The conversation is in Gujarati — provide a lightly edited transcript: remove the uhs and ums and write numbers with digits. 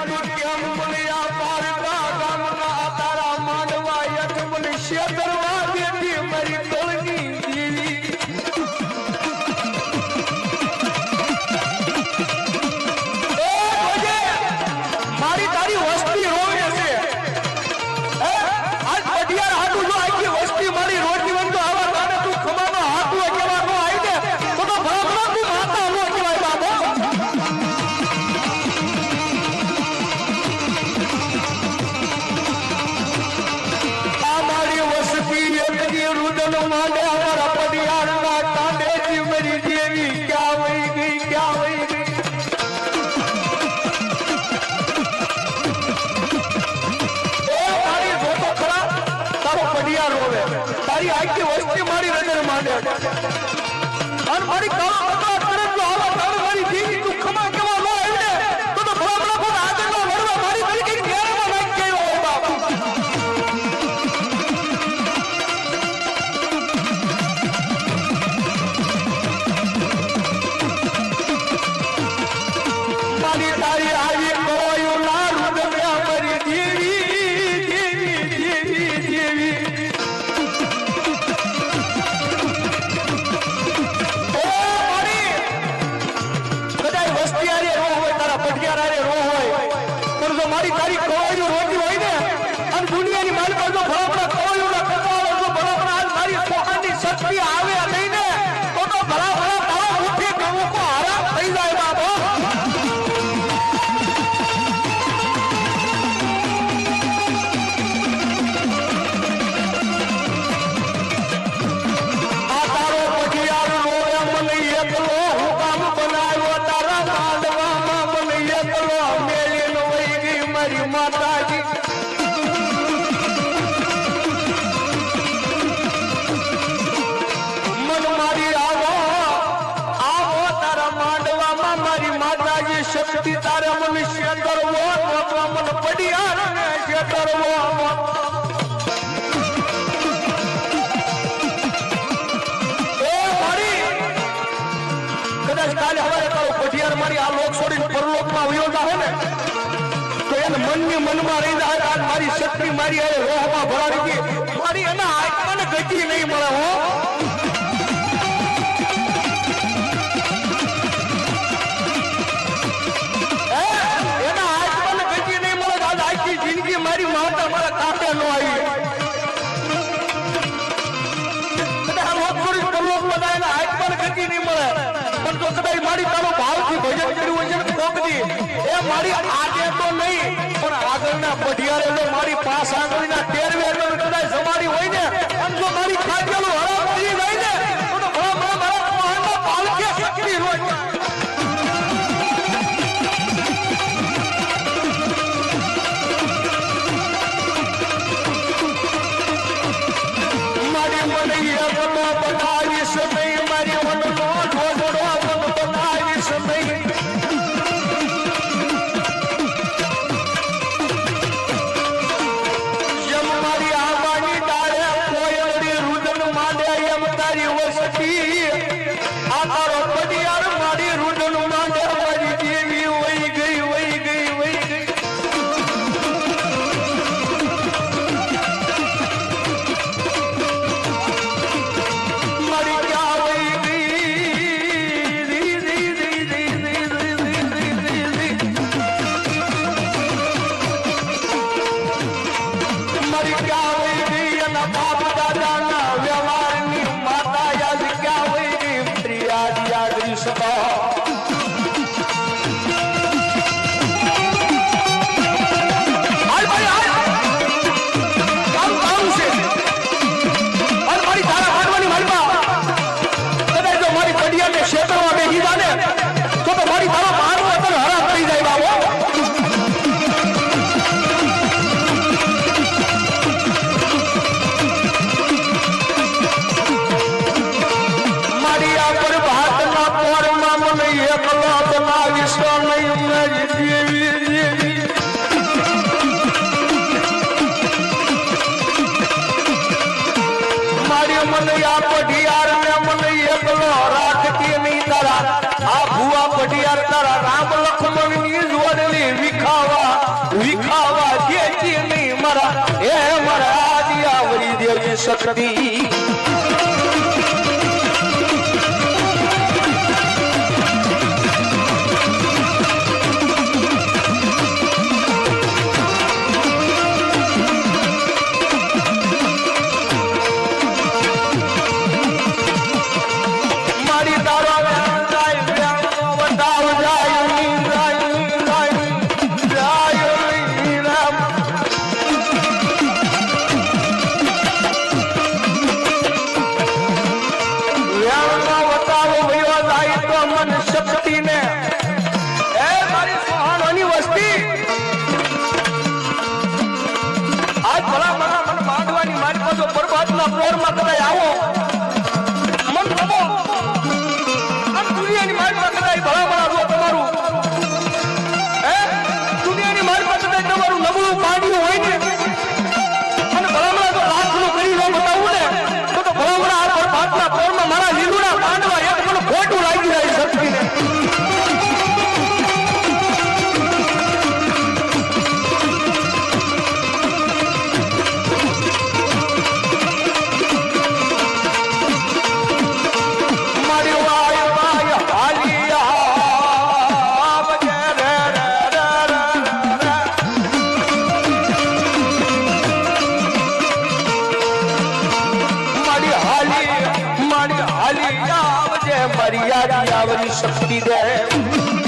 તું કેમ બોલ્યા પારકા ગામના તારા માંડવા યજમન શેતરવા દેતી મારી તળની દેવી મારી તારી વસ્તી રોવે છે આજ પઢિયાર હાટું જો આખી વસ્તી મારી રોટી વંતો આવા કાને તું ખમાનો હાટું કેવા નો આવી દે તો ભરાભરા તું માતા નો કહેવાય બાબો આ મારી વસ્તી એટલી રુદન માંડે અમારા પઢિયારના કાંડેથી મારી દેવી ક્યાં વહી ગઈ ક્યાં વહી ગઈ તારી આખી વસ્તી મારી નજર માંડે અને મારી કાળો બકરા કરે તો આવા તારે મારી દેવી તું ખમા કેવા નો આવડે તો ભલામણા પણ આજે નો લડવા મારી તારી કઈ ઘેરમાં નાખ ગયો હો બાપ મારી તારી આવી કરોયું ના રૂદમ્યા મારી દેવી દેવી દેવી દેવી મારી તારી કવાયું રોટી હોય ને અને દુનિયાની મારી પાસે ભલામણા કવાયું ના કવાળો જો ભલામણા આજ મારી સોહાની શક્તિ આવે નહીં ને તો ભલામણા તારા ઉઠી ગયું કો હારા થઈ જાય બાબો આ તારો પઢિયાર રોવે મને એકલો હું કામ બનાવ્યો તારા માંડવામાં મને એકલો મારી માતાજી મન મારી આવો આવો તારા માંડવામાં મારી માતાજી શક્તિ તારે મને શેતરવો મન પડિયાર ને શેતરવો કદાચ કાલે હવારે તારો પઢિયાર મારી આ લોક છોડીને પરલોકમાં વયો જાહે ને મનની મનમાં રહી જાય આજ મારી શક્તિ મારી અરે રોહમાં ભરાડી ગઈ મારી એના આત્માને ગતિ નહીં મળે હો એના આત્માને ગતિ નહીં મળે આજ આખી જિંદગી મારી માતા મારા કાપે ન આવી કદાચ રોજ કલોક બધા એના આત્માને ગતિ નહીં મળે પણ તો કદાચ મારી તારો ભાવથી ભજન કર્યું હોય છે ને કોકદી એ મારી આજે તો નહીં પણ આગળના પઢિયારે જો મારી પાસ આંગળીના ટેરવે કદાચ જમાડી હોય ને અને જો મારી ખાજેલું હરામ કરી જાય ને તો મારા પાલકે શક્તિ રોજ મારી મને એકલો બનાવીશ નહીં મારી મનનો ઢોઢો બનાવીશ નહીં મનૈયા પઢિયાર ને મને એકલો રાખતી નહીં તારા આ ભુવા પઢિયાર તારા રામ લક્ષ્મણ ની જોડલી વિખાવા શક્તિ મર્યાદા આવરી શક્તિ દે